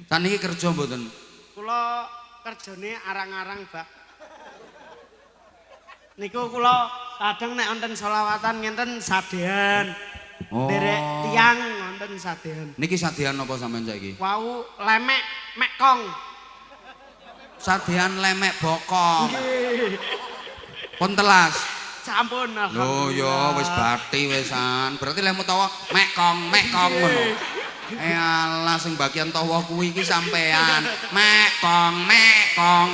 Saniki kerja mboten? Kula kerjane arang-arang, Mbak. Niku kula kadang nek wonten selawatan ngenten sadean. Oh. Derek tiang wonten sadean. Niki sadean apa sampean saiki? Wau lemek mekong. Sadean lemek bokong. Nggih. Pun telas. Sampun Lho alhamdulillah. ya wis bati wisan. Berarti lemu tawa mekong ngono. Alah sing bagian tawa kuwi iki sampean. Mekong.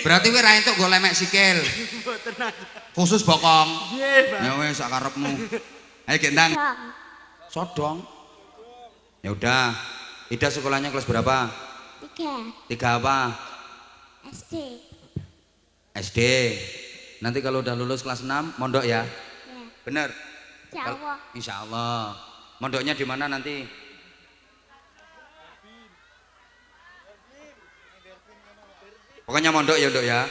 Berarti kowe ra entuk go lemek sikil. Mboten ada. Khusus bokong. Nggih, Mbak. Ya wis sak karepmu. Ayo gendang. Sodong. Ya udah. Ida sekolahnya kelas berapa? 3 3 apa? SD. SD. Nanti kalau udah lulus kelas 6 mondok ya? Ya, Bener? insya Allah. Insya Allah. Mondoknya di mana nanti? Pokoknya mondok ya dok ya.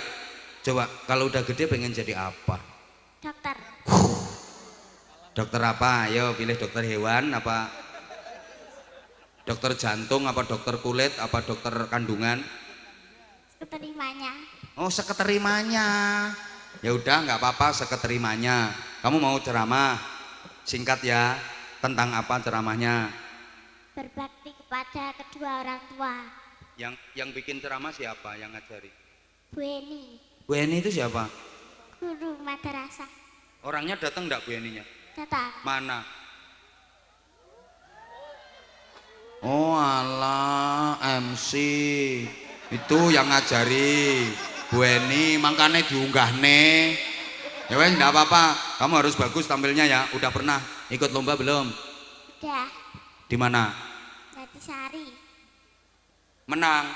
Coba kalau udah gede pengen jadi apa? Dokter. Dokter apa? Ayo pilih dokter hewan apa? Dokter jantung apa dokter kulit apa dokter kandungan? Keterimanya. Oh seketerimanya. Ya udah nggak apa-apa seketerimanya. Kamu mau ceramah? Singkat ya. Tentang apa ceramahnya? Berbakti kepada kedua orang tua. Yang bikin ceramah siapa? Yang ngajari? Bu Eni, Bu Eni itu siapa? guru madrasah. Orangnya datang enggak Bu Eninya? Datang. Mana? Oh alah MC itu yang ngajari Bu Eni, makanya diunggah nih. Ya wes enggak apa-apa, kamu harus bagus tampilnya ya. Udah pernah ikut lomba belum? Udah. Di mana? Jatisari. Menang?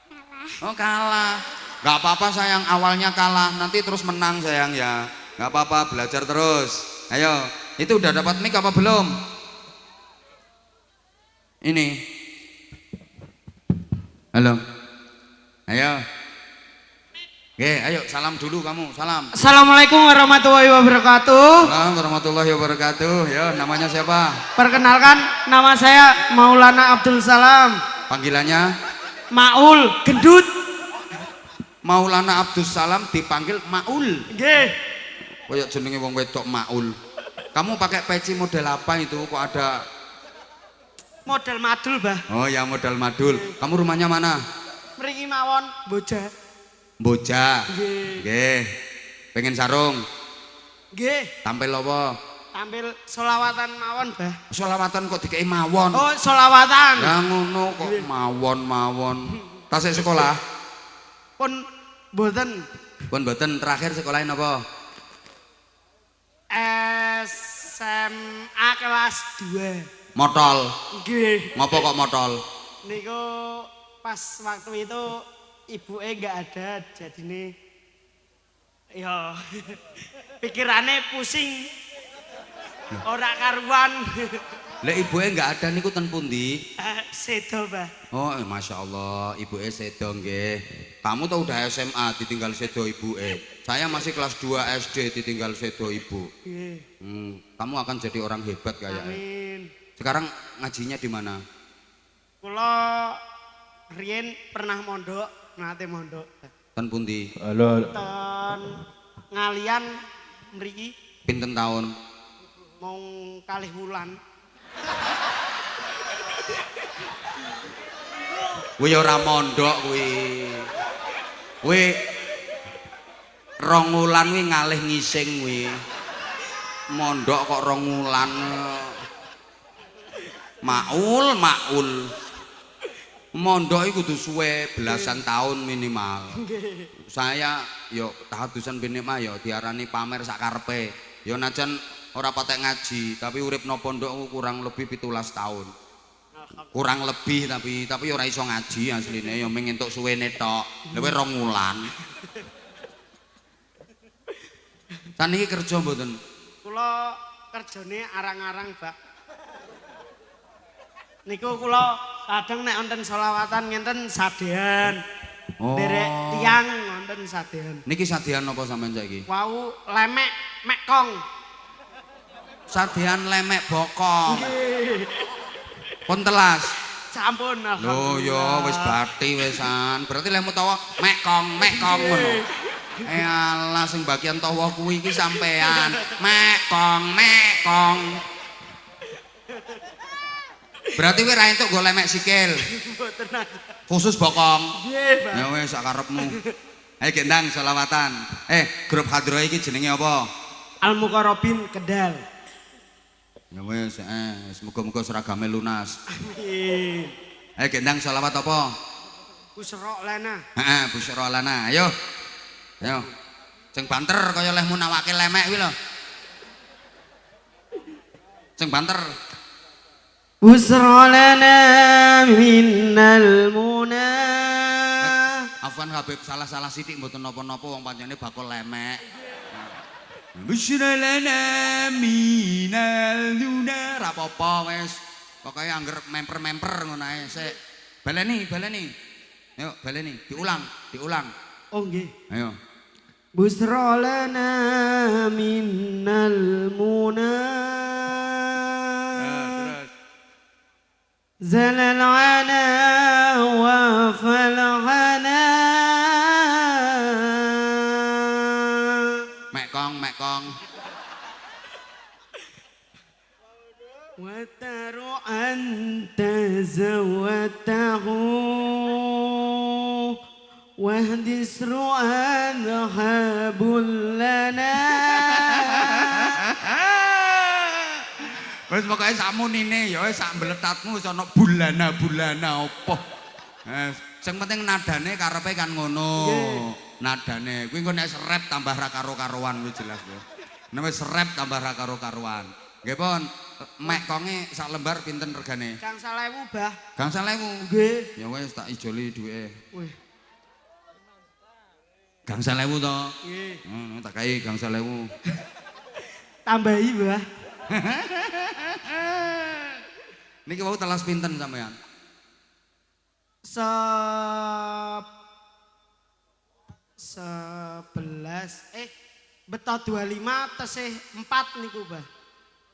Kalah. Oh kalah. Nggak apa-apa sayang, awalnya kalah, nanti terus menang sayang ya. Nggak apa-apa, belajar terus. Ayo, itu udah dapat mic apa belum? Ini. Halo. Ayo. Oke, ayo salam dulu kamu, salam. Assalamualaikum warahmatullahi wabarakatuh. Salam warahmatullahi wabarakatuh. Ya, namanya siapa? Perkenalkan nama saya Maulana Abdul Salam. Panggilannya Maul gendut. Maulana Abdus Salam dipanggil Maul. Nggih. Kayak jenenge wong wedok Maul. Kamu pakai peci model apa itu? Kok ada? Model madul, Bah. Oh ya model madul. Kamu rumahnya mana? Mriki mawon Boja. Boja. Nggih. Nggih. Pengen sarung. Nggih. Tampil apa? Tampil solawatan mawon, Bah. Selawatan kok dikei mawon. Oh, solawatan. Ya ngono kok mawon. Tasik sekolah. Pun boten Pun mboten terakhir sekolahin apa? SMA kelas 2. Motol. Nggih. Ngopo kok motol? Niku pas waktu itu ibuke nggak ada, jadi nih ya pikirannya pusing, ora karuan. Lek ibuke enggak ada niku ten pundi? Sedo, Bah. Oh, masya Allah, ibuke sedo nggih. Kamu tuh udah SMA ditinggal sedo ibuke. Saya masih kelas 2 SD ditinggal sedo ibu. Nggih. Kamu akan jadi orang hebat kayaknya. Amin. Sekarang ngajinya di mana? Kula riyen pernah mondok, nate mondok. Ten pundi? Ten ngalian mriki Pinten tahun? mau kalih wulan. Kuwi ora mondok kuwi. Kuwi rong wulan kuwi ngalih ngising kuwi. Mondok kok rong wulan. Maul. Mondok iku kudu suwe belasan tahun minimal. Saya yo tahadusan minimal yo diarani pamer sak karepe. Yo najan ora patek ngaji, tapi urip no pondok kurang lebih 17 tahun. Kurang lebih tapi ora iso ngaji asline ya mung entuk suwene tok. Lha rong wulan. Saniki kerja mboten? Kula kerjane arang-arang, Mbak. Niku kula kadang nek wonten selawatan ngenten sadean. Oh. Derek tiang wonten sadean. Niki sadean apa sampean saiki? Wau lemek mekong. Sadean lemek bokong. Nggih. Pun telas. Sampun Lho ya wis bathi wisan. Berarti lemu tawa mek kong ngono. Alah sing bagian tawa kuwi iki sampean. Mek kong. Berarti kowe ra entuk go lemek sikil. Mboten ada. Khusus bokong. Nggih, Mbah. Ya wis sak karepmu. Ayo gendang selawatan. Grup hadroh iki jenenge apa? Al Muqarrabin Kedal. Ya wis, semoga-moga seragame lunas. Amin. Ayo gendang selawat apa? Busra lana. Heeh, Busyra lana. Ayo. Ayo. Sing banter kaya lehmu nawake lemek kuwi lho. Sing banter. Busra lana minnal munah. Afwan Habib salah-salah sithik mboten napa-napa wong pancene bakul lemek. Busyra lana minal luna. Ra apa-apa wis. Pokoke angger memper-memper ngono ae sik. Baleni. Ayo baleni, diulang. Oh nggih. Ayo. Busra lana minnal munah. Terus. زلل عنا وفلغنا Mek kong. وتر أنت زوته واهدس رؤى ذهب لنا. Wis pokoke sakmunine ya wis sak mbletatmu wis ana bulana apa. Sing penting nadane karepe kan ngono. Nadane kuwi engko nek serep tambah ra karo-karuan kuwi jelas ya. Nek wis serep tambah ra karo-karuan. Nggih pun, mek konge sak lembar pinten regane? Gangsal ewu, Bah. Gangsal ewu. Nggih. Ya wis tak ijoli duweke. Wih. Gangsal ewu to. Nggih. Tak kai gangsal ewu. Tambahi, Bah. Niki wau telas pinten sampean? Sebelas beto 25 tesih 4 niku, Bah.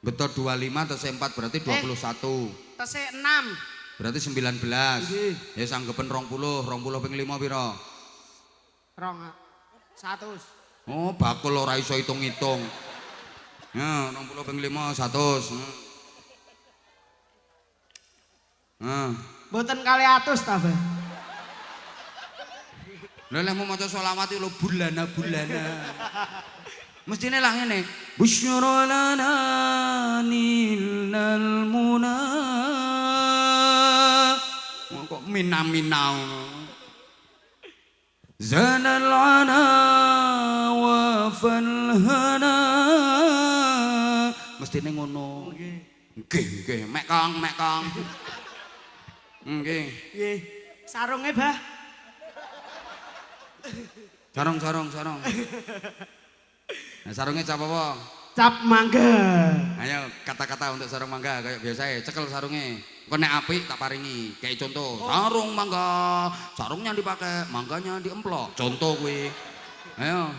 Betul 25 terus 4 berarti 21. Tesih 6. Berarti 19. Nggih. Ya sanggepen 20 ping 5 pira? 100. Oh, bakul ora iso hitung-hitung. Ya, 20 ping 5 100. Mboten kali atus ta, Bah? Lha lek mau maca selawat lho bulana. Mestine lah ngene. Busyra lana nilal muna. Kok mina-mina ngono. Zanal ana wa falhana. Mestine ngono. Nggih, mek kong. Nggih. Nggih. Sarunge, Bah. Sarung. Nah, sarungnya cap apa? Cap mangga. Ayo kata-kata untuk sarung mangga kayak biasa ya. Cekel sarungnya. Kau nek apik tak paringi. Kayak contoh, sarung mangga, sarungnya dipakai, mangganya diemplok. Contoh gue. Ayo.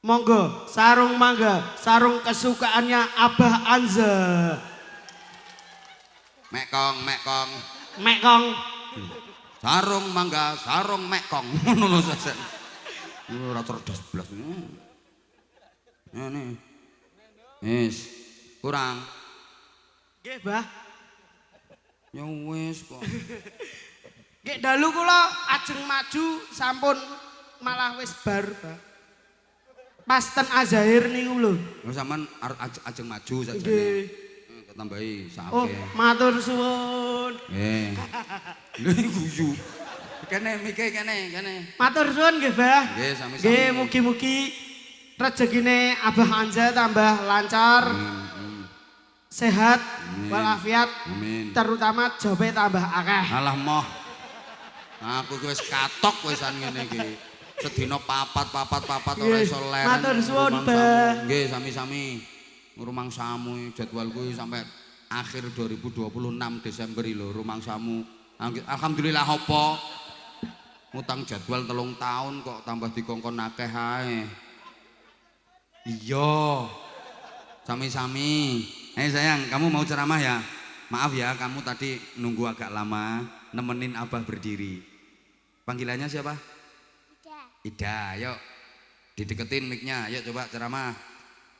Monggo, sarung mangga, sarung kesukaannya Abah Anza. Mek kong. Mekong. Sarung mangga, sarung mek kong. Ngono lho sasen. Ora cerdas blas. Ya nih. Wis, kurang. Nggih, Bah. Ya wis kok. Nggih dalu kula ajeng maju sampun malah wis bar, Bah. Pas ten Azahir niku lho. Lho sampean ajeng maju sajane. Nggih. Ketambahi sake. Oh, matur suwun. Lho guyu. Kene mike kene. Matur suwun nggih, Bah. Nggih, sami-sami. Nggih, mugi-mugi rezekine Abah Anza tambah lancar. Sehat walafiat. Amin. Terutama jobe tambah akeh. Alah moh. Aku ki wis katok wisan ngene iki. Sedina papat ora iso leren. Matur suwun, Bah. Nggih, sami-sami. Rumangsamu jadwalku sampai akhir 2026 Desember lho rumangsamu. Alhamdulillah apa? Ngutang jadwal 3 tahun kok tambah dikongkon akeh ae. Iya. Sami-sami. Sayang, kamu mau ceramah ya? maaf ya kamu tadi nunggu agak lama nemenin Abah berdiri. Panggilannya siapa? Ida, yuk dideketin mic-nya, yuk coba ceramah.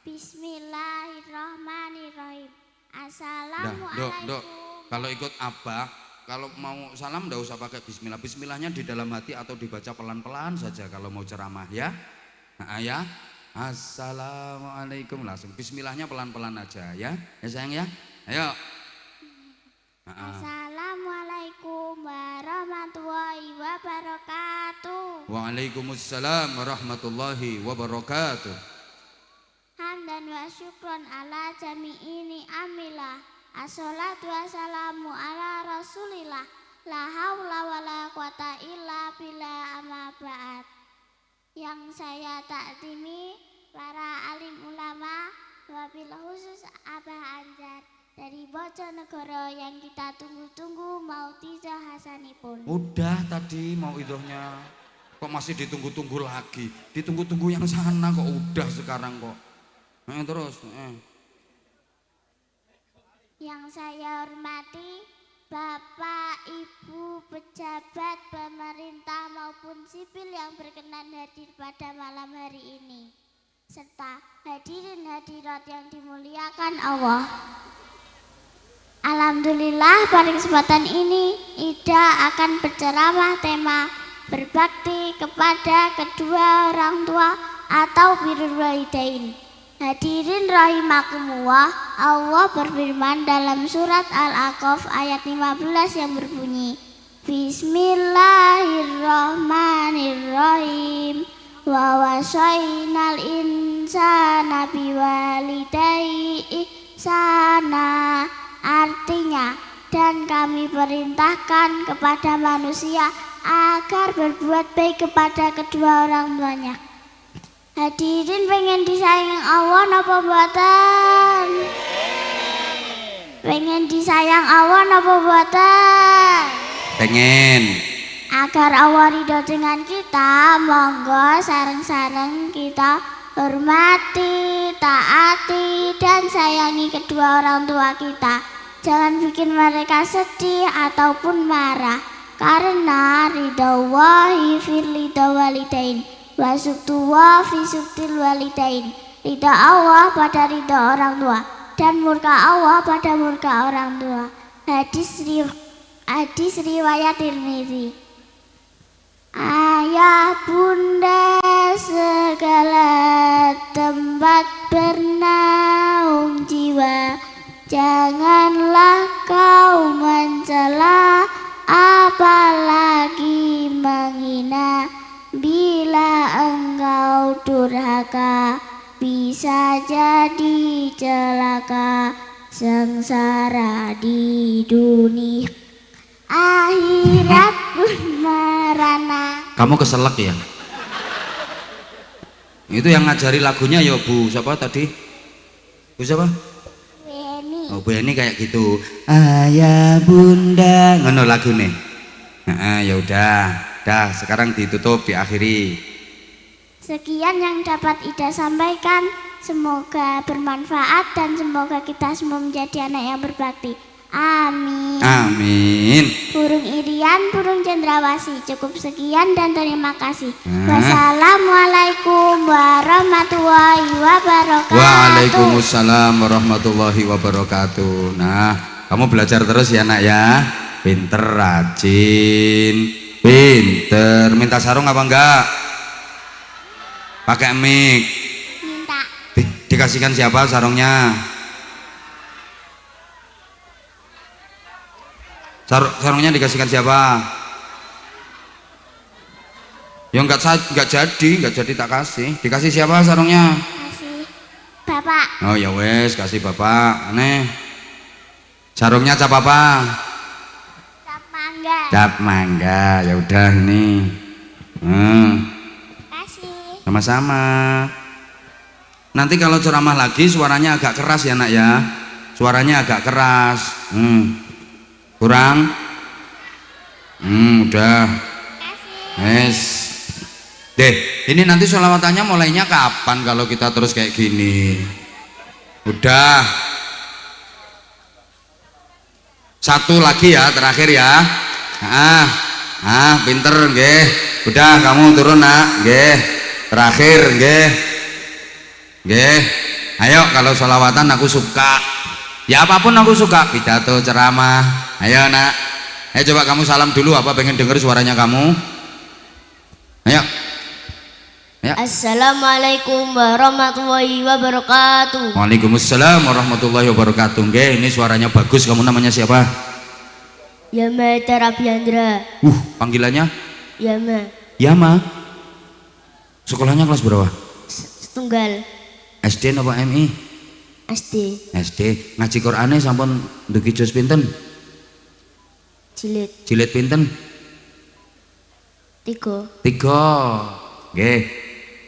Bismillahirrahmanirrahim. Assalamualaikum. Dok, kalau ikut Abah, kalau mau salam ndak usah pakai bismillah. Bismillahnya di dalam hati atau dibaca pelan-pelan saja kalau mau ceramah ya. Nah, ya. Assalamualaikum, langsung bismillahnya pelan-pelan aja ya. Ya sayang ya. Ayo. Assalamualaikum warahmatullahi wabarakatuh. Waalaikumsalam warahmatullahi wabarakatuh. Hamdan wa syukron ala jami'ini amilah. Assalatu wassalamu ala rasulillah. La haula wa la quwata illa billah amma ba'd. Yang saya takdimi para alim ulama, wabil khusus Abah Anjar dari Bojonegoro yang kita tunggu-tunggu mau tiza hasanipun. Udah tadi mau idohnya, kok masih ditunggu-tunggu lagi? Ditunggu-tunggu yang sana kok udah sekarang kok. Terus. Yang saya hormati Bapak, Ibu, pejabat, pemerintah maupun sipil yang berkenan hadir pada malam hari ini, serta hadirin hadirat yang dimuliakan Allah. Alhamdulillah pada kesempatan ini Ida akan berceramah tema berbakti kepada kedua orang tua atau birrul walidain. Hadirin rahimakumullah, Allah berfirman dalam surat Al-A'qaf ayat 15 yang berbunyi, Bismillahirrahmanirrahim. Wa wasainal insana biwalidayhi ihsana. Artinya, dan kami perintahkan kepada manusia agar berbuat baik kepada kedua orang tuanya. Hadirin pengen disayang Allah napa buatan? Pengen disayang Allah napa buatan? Pengen. Agar Allah ridho dengan kita, monggo sareng-sareng kita hormati, taati, dan sayangi kedua orang tua kita. Jangan bikin mereka sedih ataupun marah, karena ridho wahi fir ridho walidain, wasuktuwa fi suktil walidain. Ridho Allah pada ridho orang tua, dan murka Allah pada murka orang tua. Hadis riwayat Tirmidzi. Ayah bunda segala tempat bernaung jiwa, janganlah kau mencela apalagi menghina. Bila engkau durhaka bisa jadi celaka, sengsara di dunia akhirat pun merana. Kamu keselak ya? Itu yang ngajari lagunya ya Bu siapa tadi? Bu siapa? Beni. Oh Bu Eni kayak gitu. Ayah bunda ngono lagune. Ya udah, dah sekarang ditutup diakhiri. Sekian yang dapat Ida sampaikan. Semoga bermanfaat dan semoga kita semua menjadi anak yang berbakti. Amin. Amin. Burung Irian, burung cendrawasih. Cukup sekian dan terima kasih. Wassalamualaikum warahmatullahi wabarakatuh. Waalaikumsalam warahmatullahi wabarakatuh. Nah, kamu belajar terus ya nak ya. Pinter, rajin, pinter. Minta sarung apa enggak? Pakai mic. Minta. Dikasihkan siapa sarungnya? Sarungnya dikasihkan siapa? Ya enggak jadi tak kasih. Dikasih siapa sarungnya? Kasih Bapak. Oh ya wes, kasih Bapak. Aneh. Sarungnya cap apa? Cap mangga. Cap mangga. Ya udah ini. Kasih. Sama-sama. Nanti kalau ceramah lagi suaranya agak keras ya nak ya. Suaranya agak keras. Kurang? Udah. Yes. Deh, ini nanti sholawatanya mulainya kapan kalau kita terus kayak gini? Udah. Satu lagi ya, terakhir ya. Pinter nggih. Udah kamu turun nak, nggih. Terakhir nggih. Nggih. Ayo kalau sholawatan aku suka. Ya apapun aku suka, pidato, ceramah. Ayo nak. Ayo coba kamu salam dulu, apa pengen denger suaranya kamu? Ayo. Ya. Assalamualaikum warahmatullahi wabarakatuh. Waalaikumsalam warahmatullahi wabarakatuh. Nggih, ini suaranya bagus. Kamu namanya siapa? Yama Terabiandra. Panggilannya? Yama. Yama. Sekolahnya kelas berapa? Setunggal. SD apa MI? SD. SD. Ngaji Qur'ane sampun ndugi juz pinten? Jilid. Jilid pinten? 3. 3. Nggih.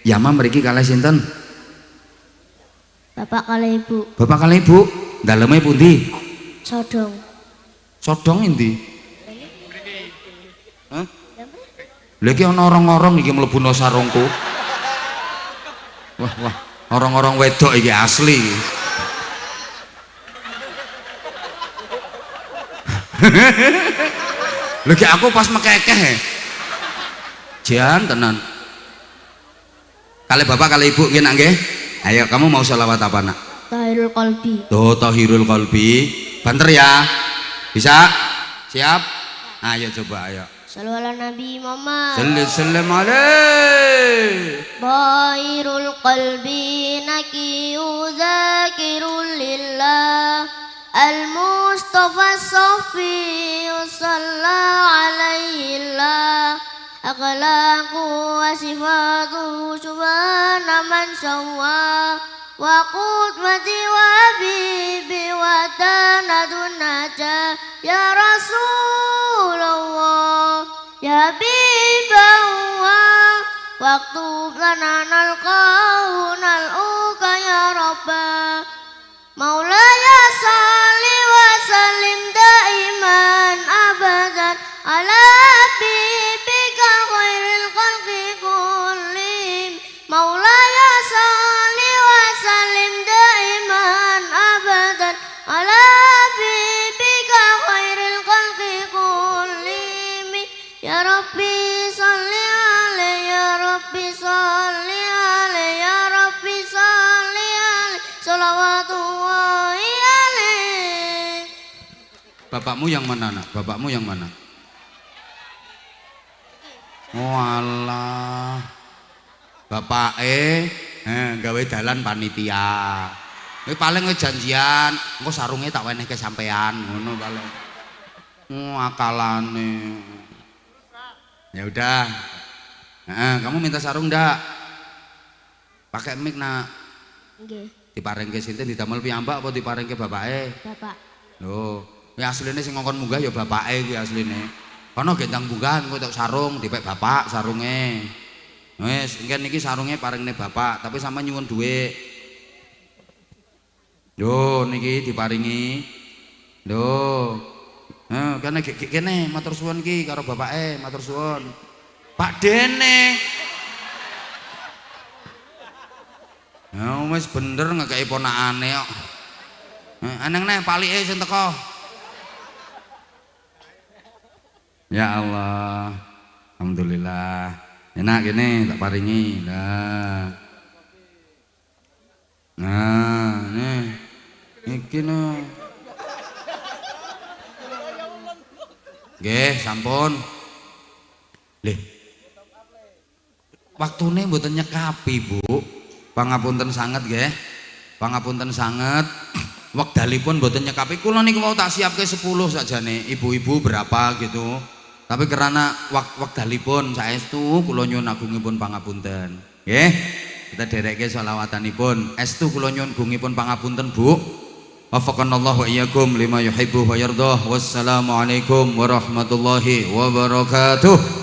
Yama mriki kalih sinten? Bapak kala ibu. Bapak kalih ibu. Daleme pundi? Sodong. Sodong endi? Hah? Lha iki ana orang-orang iki mlebu sarungku. Wah, orang-orang wedok iki asli. Lha iki aku pas mekekeh. Jan tenan. Kali bapak kali ibu nggih nak nggih. Ayo kamu mau sholawat apa nak? Tahirul Qalbi. Tuh Tahirul Qalbi. Banter ya. Bisa? Siap? Ayo coba ayo. Shallu ala Nabi Muhammad. Sallallahu alaihi. Tahirul Qalbi nakiyu zakirul lillah. Al-Mustafa Sofi sallallahu alaihi lah. Akhlaqu wa sifatu subhana man syawwa wa qudwati wa habibi wa tanadun naja ya Rasulullah ya Habibullah waktub lana nalqahu nal'uka ya Rabbah Maulaya salli wa sallim daiman abadan ala habibika khairil khalqi kullihim Maulaya salli wa sallim daiman abadan ala habibika khairil khalqi kullihim ya Rabbi salli alaihi ya Rabbi salli alaihi ya Rabbi salli alaihi sholawatullahi alaihi. Bapakmu yang mana nak? Bapakmu yang mana? Walah. Bapake gawe dalan panitia. Kowe paling janjian, engko sarunge tak wenehke sampean, ngono paling. Akalane. Ya udah. Kamu minta sarung ndak? Pakai mic nak. Nggih, Diparengke sinten didamel piyambak apa diparengke bapake? Bapak. Lho, kuwi asline sing ngongkon munggah ya bapake kuwi asline. Kono gendang munggahan kowe tok sarung dipek bapak sarunge. Wis, engken iki sarunge paringne bapak, tapi sama nyuwun dhuwit. Lho, niki diparingi. Lho. Kene kene matur suwun iki karo bapake, matur suwun. Pak Dene. Wis bener ngekeki ponakane kok. Aneng neh palike sing teko. Ya Allah. Alhamdulillah. Enak gini tak paringi. Nah, nih. Iki no. Nggih, sampun. Lih. Waktune mboten nyekapi, Bu. Pangapunten sanget nggih. Pangapunten sanget. Wekdalipun mboten nyekapi. Kula niku mau tak siapke 10 sakjane. Ibu-ibu berapa gitu. Tapi karena wekdalipun saestu kula nyuwun agungipun pangapunten. Nggih. Kita derekke selawatanipun. Estu kula nyuwun agungipun pangapunten, Bu. Wafaqanallahu wa iyyakum lima yuhibbu wa yardah. Wassalamualaikum warahmatullahi wabarakatuh.